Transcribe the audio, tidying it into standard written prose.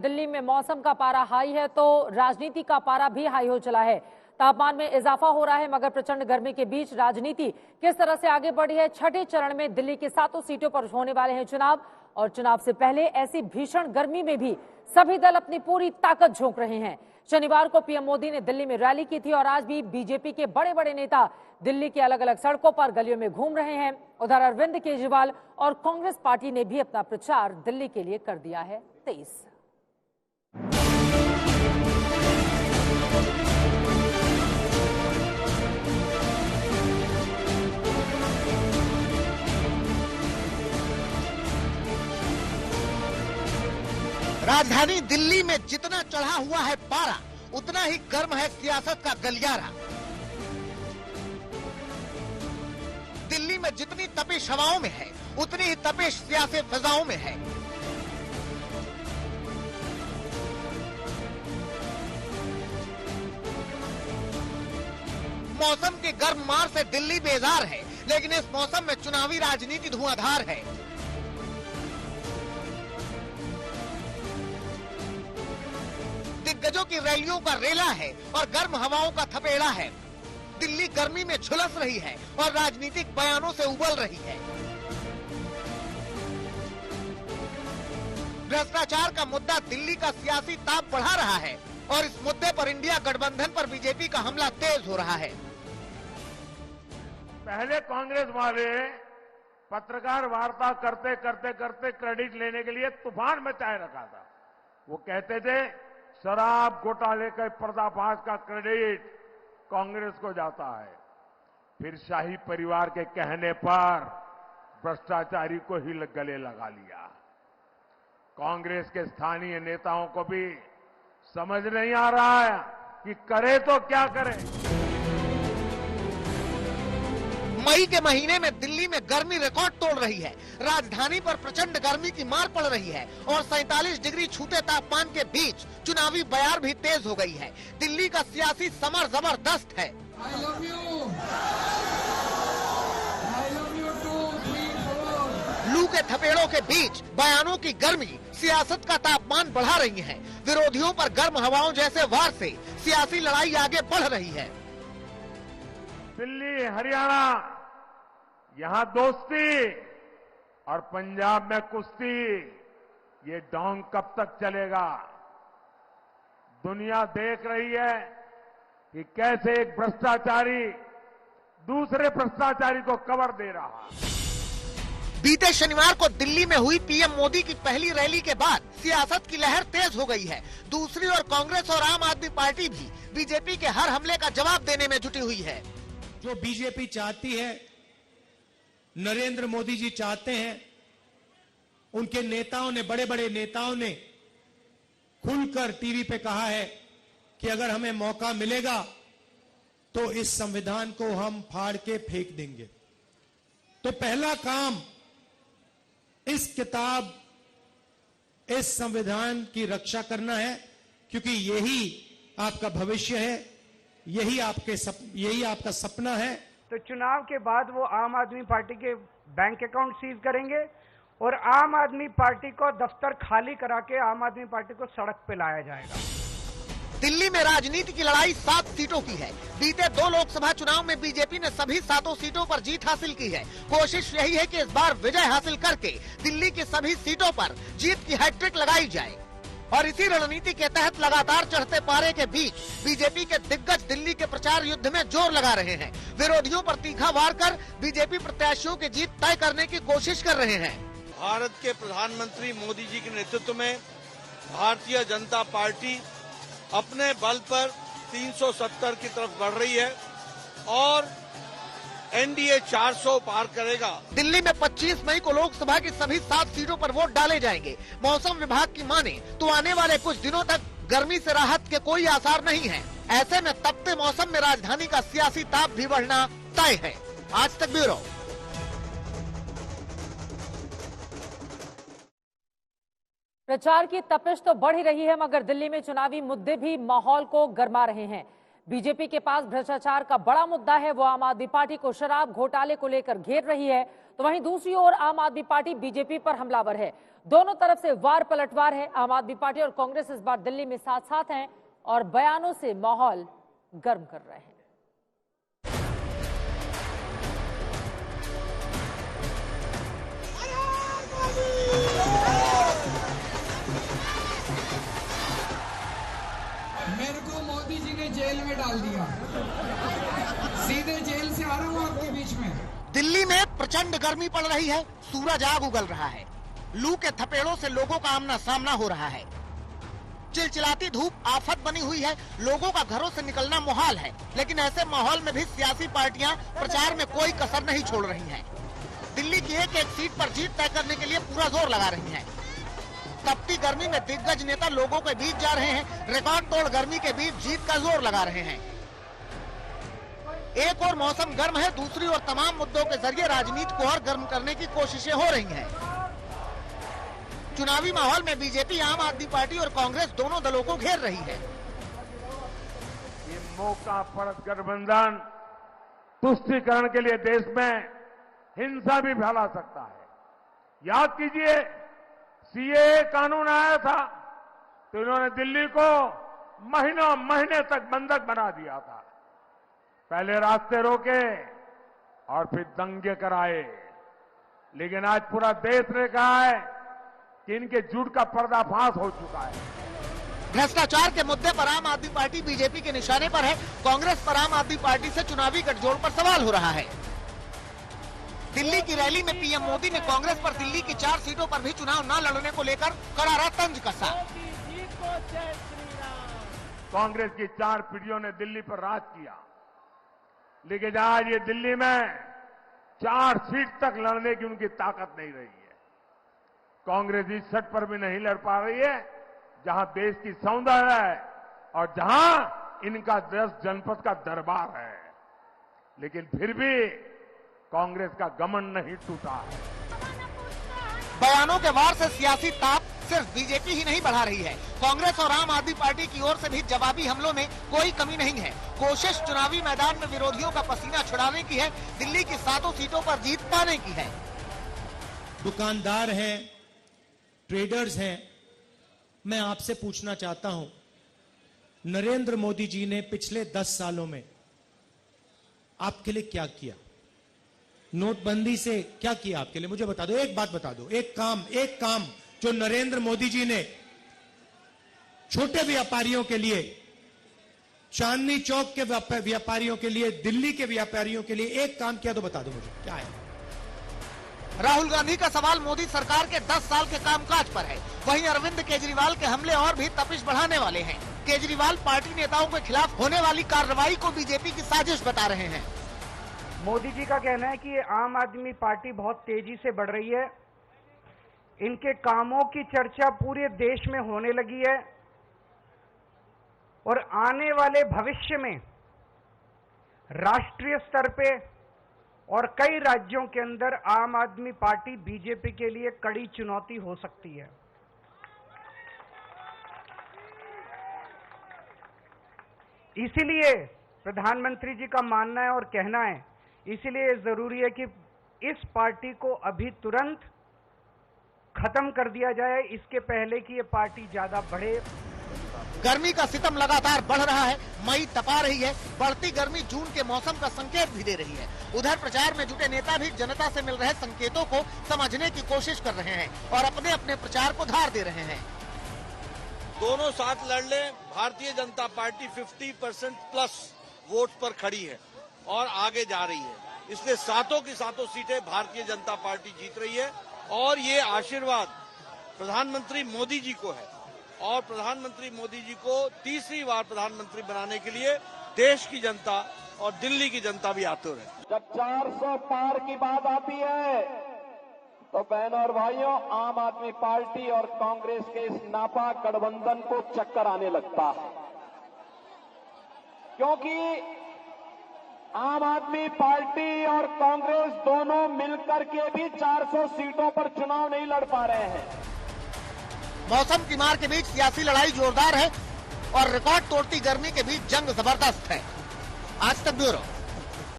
दिल्ली में मौसम का पारा हाई है तो राजनीति का पारा भी हाई हो चला है। तापमान में इजाफा हो रहा है, मगर प्रचंड गर्मी के बीच राजनीति किस तरह से आगे बढ़ी है। छठे चरण में दिल्ली की 7 सीटों पर होने वाले हैं चुनाव, और चुनाव से पहले ऐसी भीषण गर्मी में भी सभी दल अपनी पूरी ताकत झोंक रहे हैं। शनिवार को पीएम मोदी ने दिल्ली में रैली की थी और आज भी बीजेपी के बड़े बड़े नेता दिल्ली की अलग अलग सड़कों पर गलियों में घूम रहे हैं। उधर अरविंद केजरीवाल और कांग्रेस पार्टी ने भी अपना प्रचार दिल्ली के लिए कर दिया है तेज। राजधानी दिल्ली में जितना चढ़ा हुआ है पारा, उतना ही गर्म है सियासत का गलियारा। दिल्ली में जितनी तपिश हवाओं में है, उतनी ही तपिश सियासी फिजाओं में है। मौसम के गर्म मार से दिल्ली बेजार है, लेकिन इस मौसम में चुनावी राजनीति धुआंधार है। दिग्गजों की रैलियों का रेला है और गर्म हवाओं का थपेड़ा है। दिल्ली गर्मी में झुलस रही है और राजनीतिक बयानों से उबल रही है। भ्रष्टाचार का मुद्दा दिल्ली का सियासी ताप बढ़ा रहा है और इस मुद्दे पर इंडिया गठबंधन पर बीजेपी का हमला तेज हो रहा है। पहले कांग्रेस वाले पत्रकार वार्ता करते करते करते क्रेडिट लेने के लिए तूफान मचाए रखा था। वो कहते थे शराब घोटाले के पर्दाफाश का क्रेडिट कांग्रेस को जाता है। फिर शाही परिवार के कहने पर भ्रष्टाचारी को ही गले लगा लिया। कांग्रेस के स्थानीय नेताओं को भी समझ नहीं आ रहा है कि करे तो क्या करे। मई के महीने में दिल्ली में गर्मी रिकॉर्ड तोड़ रही है। राजधानी पर प्रचंड गर्मी की मार पड़ रही है और 47 डिग्री छूते तापमान के बीच चुनावी बयार भी तेज हो गई है। दिल्ली का सियासी समर जबरदस्त है। I love you. I love you too, 3, 4. लू के थपेड़ों के बीच बयानों की गर्मी सियासत का तापमान बढ़ा रही है। विरोधियों पर गर्म हवाओं जैसे वार से सियासी लड़ाई आगे बढ़ रही है। दिल्ली, हरियाणा यहां दोस्ती और पंजाब में कुश्ती, ये डोंग कब तक चलेगा? दुनिया देख रही है कि कैसे एक भ्रष्टाचारी दूसरे भ्रष्टाचारी को कवर दे रहा है। बीते शनिवार को दिल्ली में हुई पीएम मोदी की पहली रैली के बाद सियासत की लहर तेज हो गई है। दूसरी ओर कांग्रेस और आम आदमी पार्टी भी बीजेपी के हर हमले का जवाब देने में जुटी हुई है। जो बीजेपी चाहती है, नरेंद्र मोदी जी चाहते हैं, उनके नेताओं ने, बड़े बड़े नेताओं ने खुलकर टीवी पे कहा है कि अगर हमें मौका मिलेगा तो इस संविधान को हम फाड़ के फेंक देंगे। तो पहला काम इस किताब, इस संविधान की रक्षा करना है, क्योंकि यही आपका भविष्य है, यही आपका सपना है। तो चुनाव के बाद वो आम आदमी पार्टी के बैंक अकाउंट सीज करेंगे और आम आदमी पार्टी को दफ्तर खाली करा के आम आदमी पार्टी को सड़क पे लाया जाएगा। दिल्ली में राजनीति की लड़ाई 7 सीटों की है। बीते 2 लोकसभा चुनाव में बीजेपी ने सभी 7 सीटों पर जीत हासिल की है। कोशिश यही है कि इस बार विजय हासिल करके दिल्ली की सभी सीटों पर जीत की हैट्रिक लगाई जाए। और इसी रणनीति के तहत लगातार चढ़ते पारे के बीच बीजेपी के दिग्गज दिल्ली के प्रचार युद्ध में जोर लगा रहे हैं। विरोधियों पर तीखा वार कर बीजेपी प्रत्याशियों की जीत तय करने की कोशिश कर रहे हैं। भारत के प्रधानमंत्री मोदी जी के नेतृत्व में भारतीय जनता पार्टी अपने बल पर 370 की तरफ बढ़ रही है और एनडीए 400 पार करेगा। दिल्ली में 25 मई को लोकसभा की सभी 7 सीटों पर वोट डाले जाएंगे। मौसम विभाग की माने तो आने वाले कुछ दिनों तक गर्मी से राहत के कोई आसार नहीं है। ऐसे में तपते मौसम में राजधानी का सियासी ताप भी बढ़ना तय है। आज तक ब्यूरो। प्रचार की तपिश तो बढ़ ही रही है, मगर दिल्ली में चुनावी मुद्दे भी माहौल को गरमा रहे हैं। बीजेपी के पास भ्रष्टाचार का बड़ा मुद्दा है, वो आम आदमी पार्टी को शराब घोटाले को लेकर घेर रही है, तो वहीं दूसरी ओर आम आदमी पार्टी बीजेपी पर हमलावर है। दोनों तरफ से वार पलटवार है। आम आदमी पार्टी और कांग्रेस इस बार दिल्ली में साथ साथ हैं और बयानों से माहौल गर्म कर रहे हैं। मेरे को मोदी जी ने जेल में डाल दिया, सीधे जेल से आ रहा हूँ आपके बीच में। दिल्ली में प्रचंड गर्मी पड़ रही है, सूरज आग उगल रहा है, लू के थपेड़ों से लोगों का आमना सामना हो रहा है। चिलचिलाती धूप आफत बनी हुई है, लोगों का घरों से निकलना मुहाल है। लेकिन ऐसे माहौल में भी सियासी पार्टियां प्रचार में कोई कसर नहीं छोड़ रही हैं। दिल्ली की एक एक सीट पर जीत तय करने के लिए पूरा जोर लगा रही हैं। तपती गर्मी में दिग्गज नेता लोगों के बीच जा रहे हैं, रिकॉर्ड तोड़ गर्मी के बीच जीत का जोर लगा रहे हैं। एक और मौसम गर्म है, दूसरी ओर तमाम मुद्दों के जरिए राजनीति को और गर्म करने की कोशिशें हो रही हैं। चुनावी माहौल में बीजेपी, आम आदमी पार्टी और कांग्रेस दोनों दलों को घेर रही है। ये मौका परत गठबंधन तुष्टीकरण के लिए देश में हिंसा भी फैला सकता है। याद कीजिए, सीए कानून आया था तो इन्होंने दिल्ली को महीने तक बंधक बना दिया था। पहले रास्ते रोके और फिर दंगे कराए, लेकिन आज पूरा देश ने कहा है कि इनके झूठ का पर्दाफाश हो चुका है। भ्रष्टाचार के मुद्दे पर आम आदमी पार्टी बीजेपी के निशाने पर है, कांग्रेस पर आम आदमी पार्टी से चुनावी गठजोड़ पर सवाल हो रहा है। दिल्ली की रैली में पीएम मोदी ने कांग्रेस पर दिल्ली की 4 सीटों पर भी चुनाव न लड़ने को लेकर करारा तंज कसा। कांग्रेस की 4 पीढ़ियों ने दिल्ली पर राज किया, लेकिन आज ये दिल्ली में 4 सीट तक लड़ने की उनकी ताकत नहीं रही है। कांग्रेस इस सीट पर भी नहीं लड़ पा रही है जहां देश की सौंदर्य है और जहां इनका 10 जनपद का दरबार है, लेकिन फिर भी कांग्रेस का घमंड नहीं टूटा है। बयानों के वार से सियासी ताप सिर्फ बीजेपी ही नहीं बढ़ा रही है, कांग्रेस और आम आदमी पार्टी की ओर से भी जवाबी हमलों में कोई कमी नहीं है। कोशिश चुनावी मैदान में विरोधियों का पसीना छुड़ाने की है, दिल्ली की 7 सीटों पर जीत पाने की है। दुकानदार हैं, ट्रेडर्स हैं, मैं आपसे पूछना चाहता हूं, नरेंद्र मोदी जी ने पिछले 10 सालों में आपके लिए क्या किया? नोटबंदी से क्या किया आपके लिए? मुझे बता दो, एक बात बता दो, एक काम जो नरेंद्र मोदी जी ने छोटे व्यापारियों के लिए, चांदनी चौक के व्यापारियों के लिए, दिल्ली के व्यापारियों के लिए एक काम किया तो बता दो मुझे, क्या है? राहुल गांधी का सवाल मोदी सरकार के 10 साल के कामकाज पर है। वहीं अरविंद केजरीवाल के हमले और भी तपिश बढ़ाने वाले हैं। केजरीवाल पार्टी नेताओं के खिलाफ होने वाली कार्रवाई को बीजेपी की साजिश बता रहे हैं। मोदी जी का कहना है कि आम आदमी पार्टी बहुत तेजी से बढ़ रही है, इनके कामों की चर्चा पूरे देश में होने लगी है और आने वाले भविष्य में राष्ट्रीय स्तर पे और कई राज्यों के अंदर आम आदमी पार्टी बीजेपी के लिए कड़ी चुनौती हो सकती है। इसीलिए प्रधानमंत्री जी का मानना है और कहना है, इसीलिए जरूरी है कि इस पार्टी को अभी तुरंत खत्म कर दिया जाए, इसके पहले कि ये पार्टी ज्यादा बढ़े। गर्मी का सितम लगातार बढ़ रहा है, मई तपा रही है, बढ़ती गर्मी जून के मौसम का संकेत भी दे रही है। उधर प्रचार में जुटे नेता भी जनता से मिल रहे संकेतों को समझने की कोशिश कर रहे हैं और अपने अपने प्रचार को धार दे रहे हैं। दोनों साथ लड़ ले, Bharatiya Janata party 50% plus vote पर खड़ी है और आगे जा रही है, इसलिए 7 की 7 सीटें भारतीय जनता पार्टी जीत रही है और ये आशीर्वाद प्रधानमंत्री मोदी जी को है और प्रधानमंत्री मोदी जी को तीसरी बार प्रधानमंत्री बनाने के लिए देश की जनता और दिल्ली की जनता भी आतुर है। जब 400 पार की बात आती है तो बहनों और भाइयों, आम आदमी पार्टी और कांग्रेस के इस नापाक गठबंधन को चक्कर आने लगता है, क्योंकि आम आदमी पार्टी और कांग्रेस दोनों मिलकर के भी 400 सीटों पर चुनाव नहीं लड़ पा रहे हैं। मौसम की मार के बीच सियासी लड़ाई जोरदार है। और रिकॉर्ड तोड़ती गर्मी के बीच जंग जबरदस्त है। आज तक ब्यूरो।